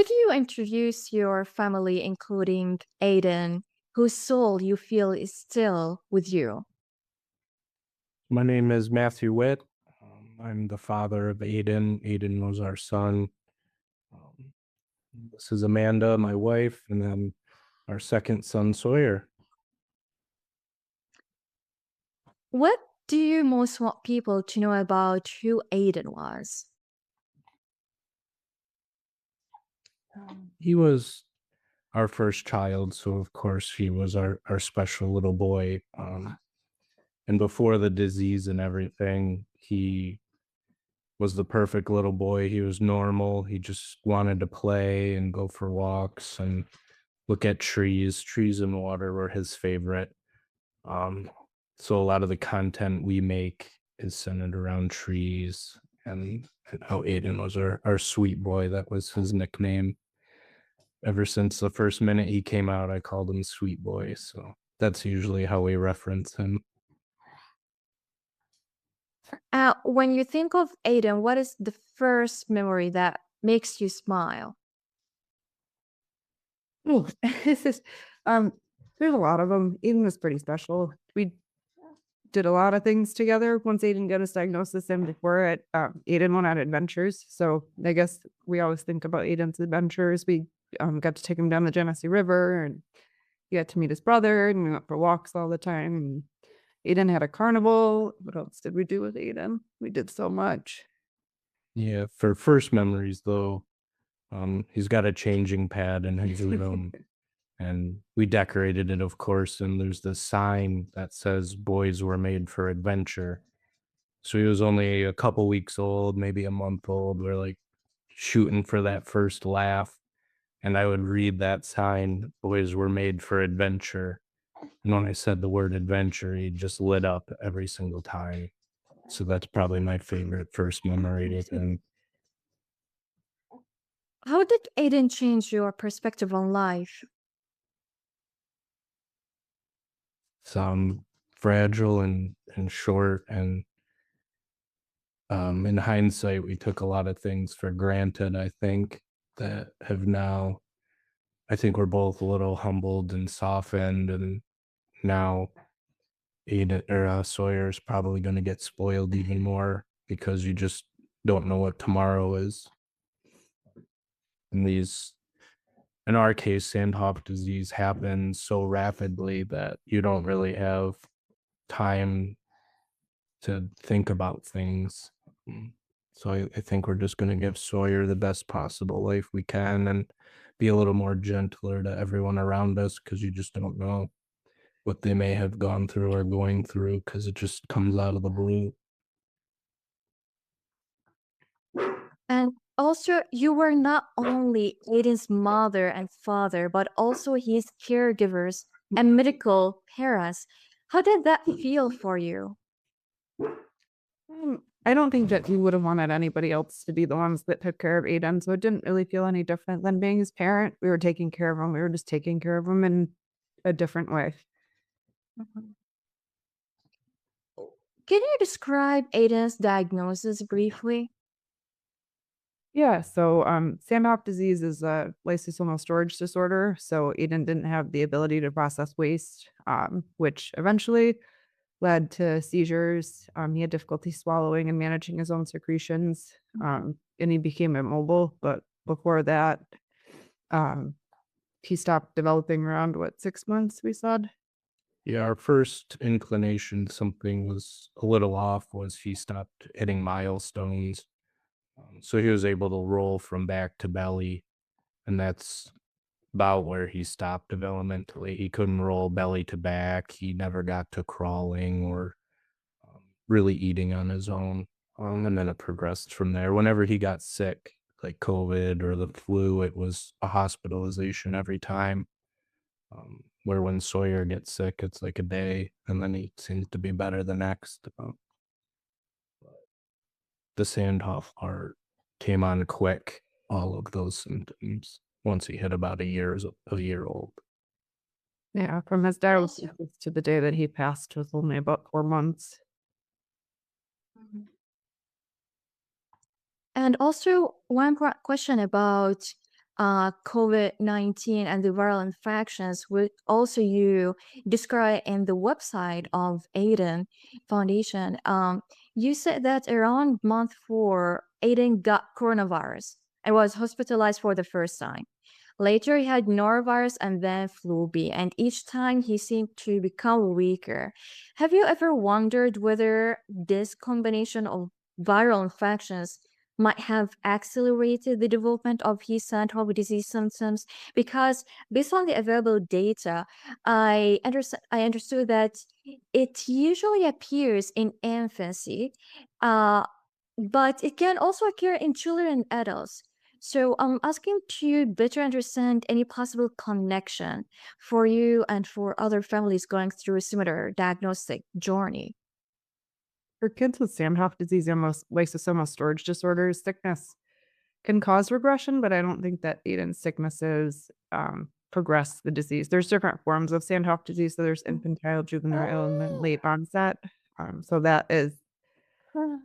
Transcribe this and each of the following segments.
Could you introduce your family, including Aiden, whose soul you feel is still with you? My name is Matthew Witt. I'm the father of Aiden. Aiden was our son. Um, this is Amanda, my wife, and then our second son, Sawyer. What do you most want people to know about who Aiden was? He was our first child, so of course he was our special little boy. And before the disease and everything, he was the perfect little boy. He was normal. He just wanted to play and go for walks and look at trees. Trees and water were his favorite. Um, so a lot of the content we make is centered around trees and how Aiden was our sweet boy. That was his nickname. Ever since the first minute he came out, I called him Sweet Boy. So that's usually how we reference him. When you think of Aiden, what is the first memory that makes you smile? Ooh, this is, um, there's a lot of them. Aiden was pretty special. We did a lot of things together once Aiden got his diagnosis and before it, Aiden went on adventures. So I guess we always think about Aiden's adventures. We got to take him down the Genesee River and he got to meet his brother and we went for walks all the time. And Aiden had a carnival. What else did we do with Aiden? We did so much. Yeah, for first memories though, he's got a changing pad in his room and we decorated it, of course. And there's this sign that says boys were made for adventure. So he was only a couple weeks old, maybe a month old. We're like shooting for that first laugh. And I would read that sign, boys were made for adventure. And when I said the word adventure, he just lit up every single time. So that's probably my favorite first memory with him. How did Aiden change your perspective on life? Some fragile and short. And in hindsight, we took a lot of things for granted, I think, that have now I think we're both a little humbled and softened, and now Sawyer's probably going to get spoiled even more because you just don't know what tomorrow is. And in our case, Sandhoff disease happens so rapidly that you don't really have time to think about things. Mm. So I think we're just going to give Sawyer the best possible life we can and be a little more gentler to everyone around us because you just don't know what they may have gone through or going through because it just comes out of the blue. And also, you were not only Aiden's mother and father, but also his caregivers and medical parents. How did that feel for you? I don't think that he would have wanted anybody else to be the ones that took care of Aiden, so it didn't really feel any different than being his parent. We were taking care of him. We were just taking care of him in a different way. Mhm. Can you describe Aiden's diagnosis briefly? Yeah, so Sandhoff disease is a lysosomal storage disorder. So Aiden didn't have the ability to process waste, which eventually led to seizures. He had difficulty swallowing and managing his own secretions, and he became immobile. But before that, um, he stopped developing around what, 6 months, we said? Yeah, our first inclination something was a little off was he stopped hitting milestones. So he was able to roll from back to belly, and that's about where he stopped developmentally. He couldn't roll belly to back. He never got to crawling or really eating on his own. And then it progressed from there. Whenever he got sick, like COVID or the flu, it was a hospitalization every time. Where when Sawyer gets sick, it's like a day, and then he seems to be better the next. The Sandhoff part came on quick, all of those symptoms, once he hit about a year old. Yeah, from his diagnosis to the day that he passed was only about 4 months. And also, one question about COVID-19 and the viral infections, which also you describe in the website of Aiden Foundation. You said that around month 4, Aiden got coronavirus and was hospitalized for the first time. Later, he had norovirus and then flu B, and each time he seemed to become weaker. Have you ever wondered whether this combination of viral infections might have accelerated the development of his Sandhoff disease symptoms? Because based on the available data, I understood that it usually appears in infancy, uh, but it can also occur in children and adults. So I'm asking to better understand any possible connection for you and for other families going through a similar diagnostic journey. For kids with Sandhoff disease and lysosomal storage disorders, sickness can cause regression, but I don't think that Aiden's sicknesses progress the disease. There's different forms of Sandhoff disease. So there's infantile, juvenile, and then late onset. So that is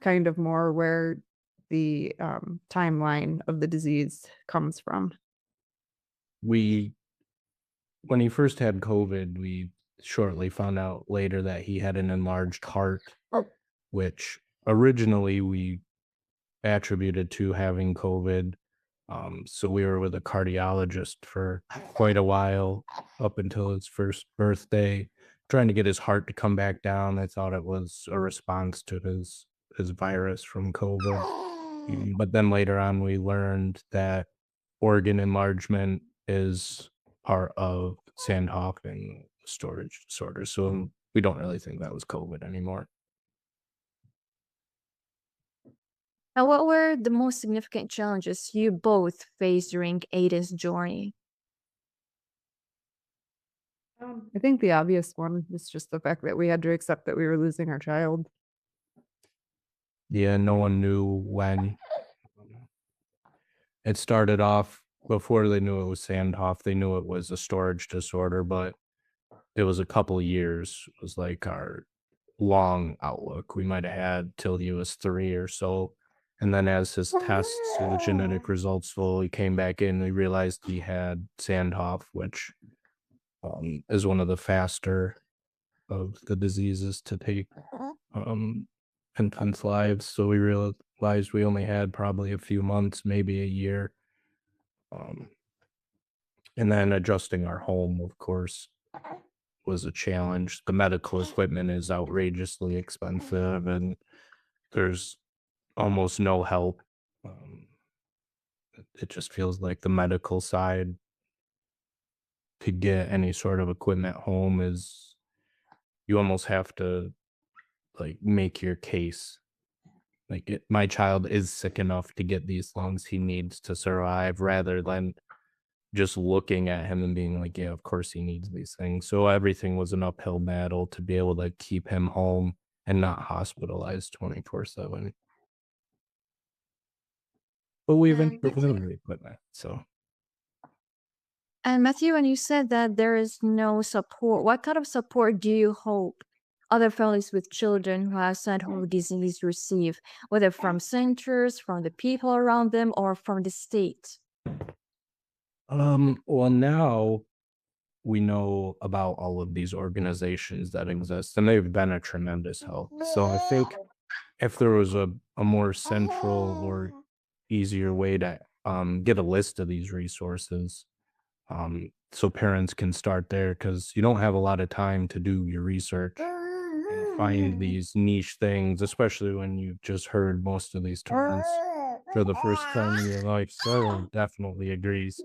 kind of more where the timeline of the disease comes from. When he first had COVID, we shortly found out later that he had an enlarged heart, which originally we attributed to having COVID. So we were with a cardiologist for quite a while up until his first birthday, trying to get his heart to come back down. They thought it was a response to his virus from COVID. But then later on, we learned that organ enlargement is part of Sandhoff and storage disorder. So we don't really think that was COVID anymore. And what were the most significant challenges you both faced during Aiden's journey? I think the obvious one is just the fact that we had to accept that we were losing our child. Yeah, no one knew when. It started off before they knew it was Sandhoff. They knew it was a storage disorder, but it was a couple of years. It was like our long outlook. We might have had till he was 3 or so. And then as his tests and the genetic results slowly came back in, we realized he had Sandhoff, which is one of the faster of the diseases to take infants' lives. So we realized we only had probably a few months, maybe a year. And then adjusting our home, of course, was a challenge. The medical equipment is outrageously expensive, and there's almost no help. It just feels like the medical side to get any sort of equipment home is you almost have to like make your case. Like my child is sick enough to get these things he needs to survive, rather than just looking at him and being like, yeah, of course he needs these things. So everything was an uphill battle to be able to keep him home and not hospitalized 24/7. But we've And improved the equipment. So And Matthew, when you said that there is no support, what kind of support do you hope other families with children who have Sandhoff disease receive, whether from centers, from the people around them, or from the state? well, now we know about all of these organizations that exist, and they've been a tremendous help. So I think if there was a more central or easier way to get a list of these resources, so parents can start there, because you don't have a lot of time to do your research and find these niche things, especially when you've just heard most of these terms for the first time in your life. So definitely agrees.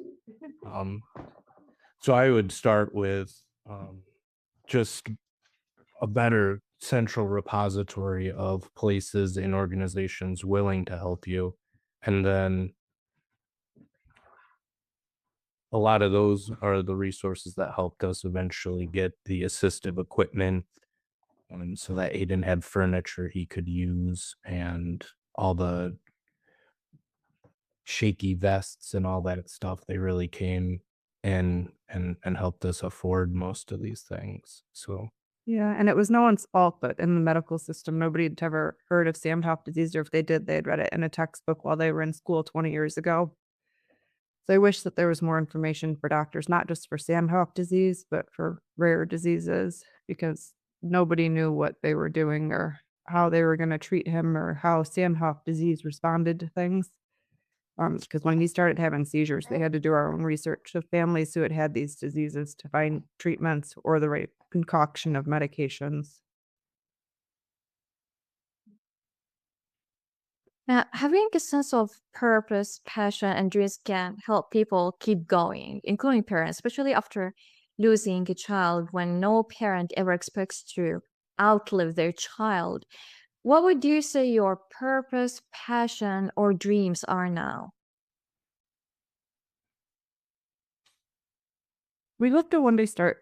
Um, so I would start with just a better central repository of places and organizations willing to help you. And then a lot of those are the resources that helped us eventually get the assistive equipment. So that Aiden had furniture he could use, and all the shaky vests and all that stuff. They really came in and helped us afford most of these things. So Yeah, and it was no one's fault, but in the medical system, nobody had ever heard of Sandhoff disease, or if they did, they had read it in a textbook while they were in school 20 years ago. So I wish that there was more information for doctors, not just for Sandhoff disease, but for rare diseases, because nobody knew what they were doing or how they were going to treat him or how Sandhoff disease responded to things. Because when he started having seizures, they had to do our own research of families who had had these diseases to find treatments or the right concoction of medications. Now, having a sense of purpose, passion, and dreams can help people keep going, including parents, especially after losing a child when no parent ever expects to outlive their child. What would you say your purpose, passion, or dreams are now? We'd love to one day start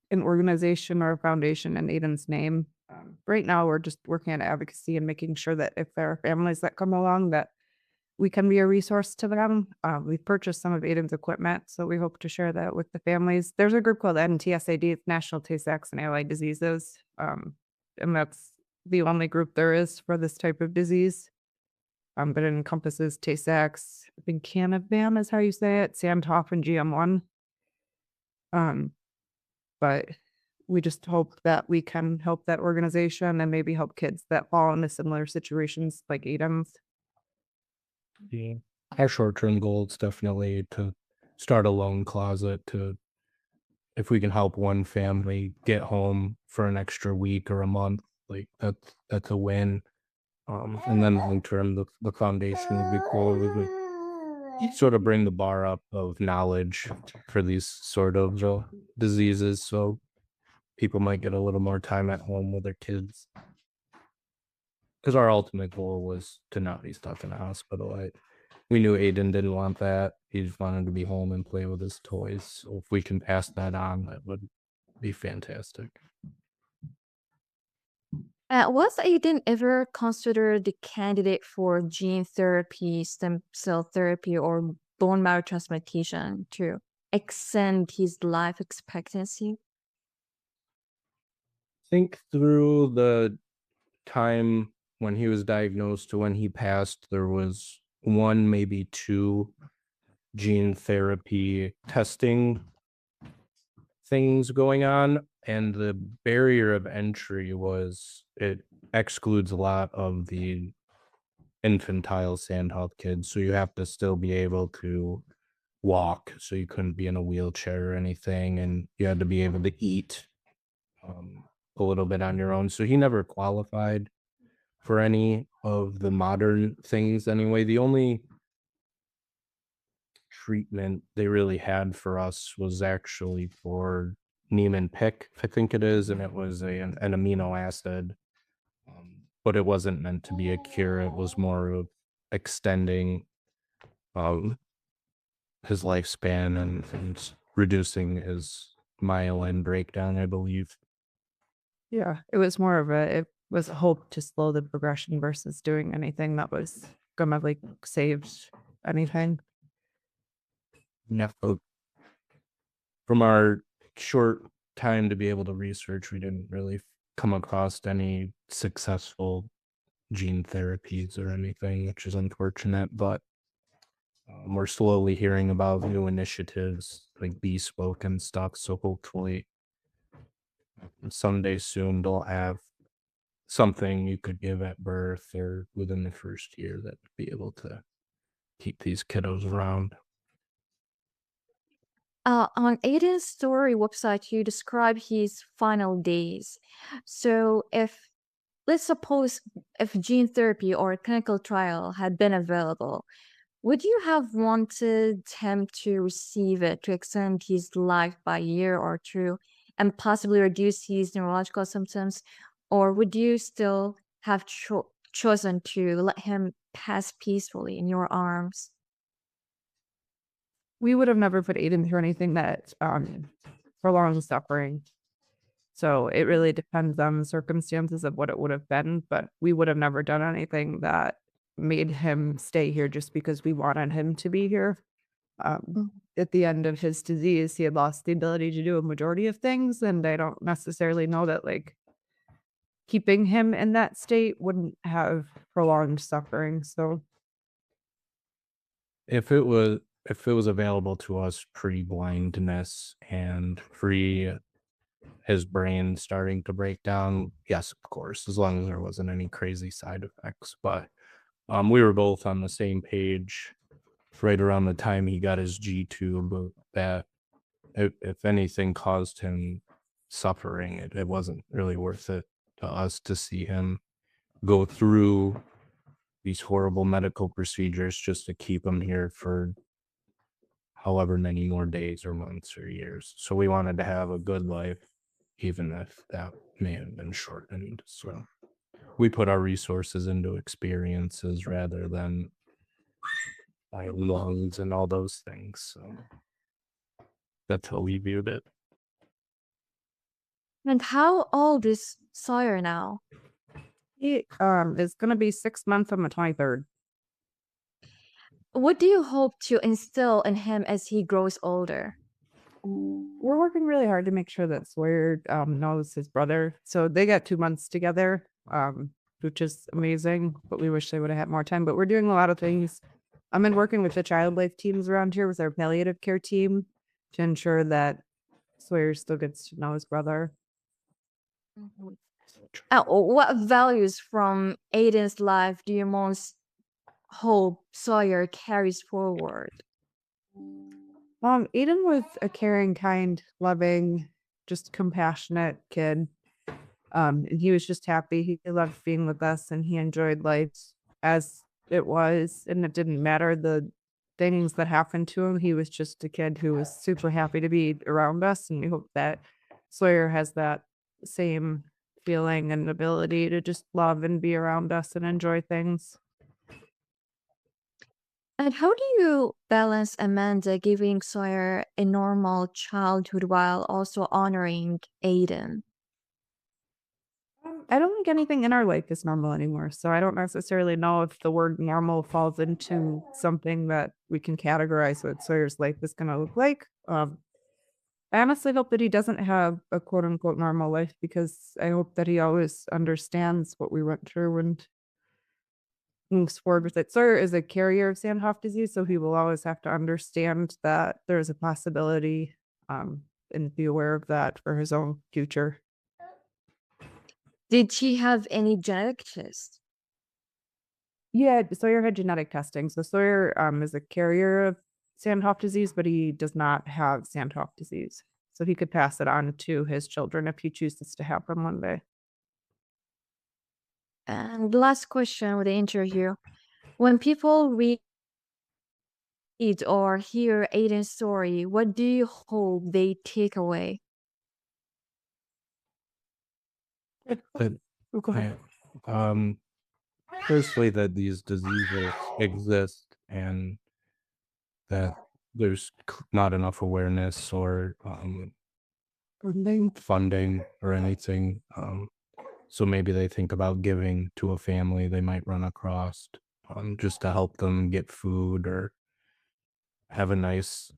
an organization or a foundation in Aiden's name. Right now, we're just working on advocacy and making sure that if there are families that come along, that we can be a resource to them. We've purchased some of Aiden's equipment, so we hope to share that with the families. There's a group called NTSAD, it's National Tay-Sachs and Allied Diseases, and that's the only group there is for this type of disease. But it encompasses Tay-Sachs, I think Canavan is how you say it, Sandhoff and GM1. But we just hope that we can help that organization and maybe help kids that fall into similar situations like Aiden's. Yeah. Our short-term goal is definitely to start a loan closet to, if we can help one family get home for an extra week or a month, like that's a win. And then long term, the foundation would be cool. We would sort of bring the bar up of knowledge for these sort of diseases, so people might get a little more time at home with their kids. Because our ultimate goal was to not be stuck in a hospital. We knew Aiden didn't want that. He just wanted to be home and play with his toys. So if we can pass that on, that would be fantastic. Was Aiden ever considered the candidate for gene therapy, stem cell therapy, or bone marrow transplantation to extend his life expectancy? Think through the time when he was diagnosed to when he passed, there was one, maybe two gene therapy testing things going on, and the barrier of entry was it excludes a lot of the infantile Sandhoff kids, so you have to still be able to walk, so you couldn't be in a wheelchair or anything, and you had to be able to eat a little bit on your own. So he never qualified for any of the modern things anyway. The only treatment they really had for us was actually for Niemann-Pick, I think it is, and it was an amino acid, but it wasn't meant to be a cure. It was more of extending his lifespan and reducing his myelin breakdown, I believe. Yeah, it was more of it was a hope to slow the progression versus doing anything that was gonna like save anything. Yeah. From our short time to be able to research, we didn't really come across any successful gene therapies or anything, which is unfortunate, but we're slowly hearing about new initiatives like bespoke and stuff. So hopefully someday soon they'll have something you could give at birth or within the first year that would be able to keep these kiddos around. On Aiden's story website, you describe his final days. So, if let's suppose if gene therapy or a clinical trial had been available, would you have wanted him to receive it to extend his life by a year or two and possibly reduce his neurological symptoms? Or would you still have chosen to let him pass peacefully in your arms? We would have never put Aiden through anything that prolonged suffering. So it really depends on the circumstances of what it would have been, but we would have never done anything that made him stay here just because we wanted him to be here. At the end of his disease, he had lost the ability to do a majority of things, and I don't necessarily know that like keeping him in that state wouldn't have prolonged suffering. So If it was if it was available to us pre-blindness and pre his brain starting to break down, yes, of course, as long as there wasn't any crazy side effects. But we were both on the same page right around the time he got his G tube that if anything caused him suffering, it wasn't really worth it to us to see him go through these horrible medical procedures just to keep him here for however many more days or months or years. So we wanted to have a good life, even if that may have been shortened. So we put our resources into experiences rather than lungs and all those things. So that's how we viewed it. And how old is Sawyer now? He is going to be 6 months on the 23rd. What do you hope to instill in him as he grows older? We're working really hard to make sure that Sawyer knows his brother. So they got 2 months together, which is amazing, but we wish they would have had more time. But we're doing a lot of things. I've been working with the child life teams around here with our palliative care team to ensure that Sawyer still gets to know his brother. What values from Aiden's life do you most hope Sawyer carries forward? Aiden was a caring, kind, loving, just compassionate kid. And he was just happy. He loved being with us and he enjoyed life as it was. And it didn't matter the things that happened to him. He was just a kid who was super happy to be around us. And we hope that Sawyer has that same feeling and ability to just love and be around us and enjoy things. And how do you balance Amanda giving Sawyer a normal childhood while also honoring Aiden? I don't think anything in our life is normal anymore. So I don't necessarily know if the word normal falls into something that we can categorize what Sawyer's life is going to look like. I honestly hope that he doesn't have a quote unquote normal life because I hope that he always understands what we went through and moves forward with it. Sawyer is a carrier of Sandhoff disease, so he will always have to understand that there's a possibility and be aware of that for his own future. Did she have any genetic tests? Yeah, Sawyer had genetic testing. So Sawyer is a carrier of Sandhoff disease, but he does not have Sandhoff disease. So he could pass it on to his children if he chooses to have them one day. And last question with the interview. When people read or hear Aiden's story, what do you hope they take away? But firstly, that these diseases exist and that there's not enough awareness or funding or anything. So maybe they think about giving to a family they might run across just to help them get food or have a nice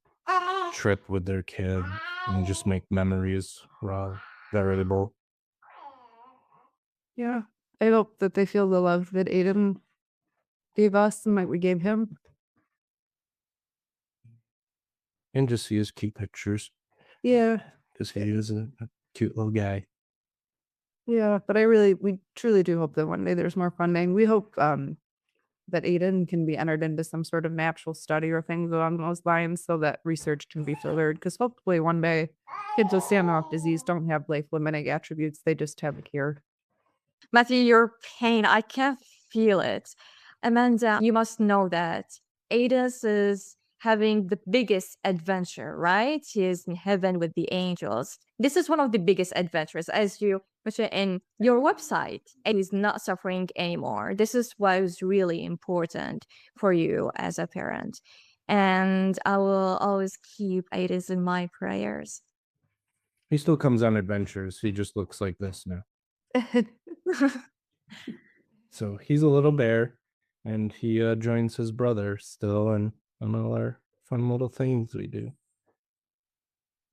trip with their kid and just make memories veritable. Yeah. I hope that they feel the love that Aiden gave us and that we gave him. And just see his cute pictures. Yeah. Because he was a cute little guy. Yeah. But we truly do hope that one day there's more funding. We hope that Aiden can be entered into some sort of natural study or things along those lines so that research can be furthered. Because hopefully one day kids with Sandhoff disease don't have life-limiting attributes. They just have a cure. Matthew, your pain, I can feel it. Amanda, you must know that Aiden is having the biggest adventure, right? He is in heaven with the angels. This is one of the biggest adventures, as you mentioned in your website. And he's not suffering anymore. This is what is really important for you as a parent. And I will always keep Aiden in my prayers. He still comes on adventures. He just looks like this now. So he's a little bear, and he joins his brother still in all our fun little things we do.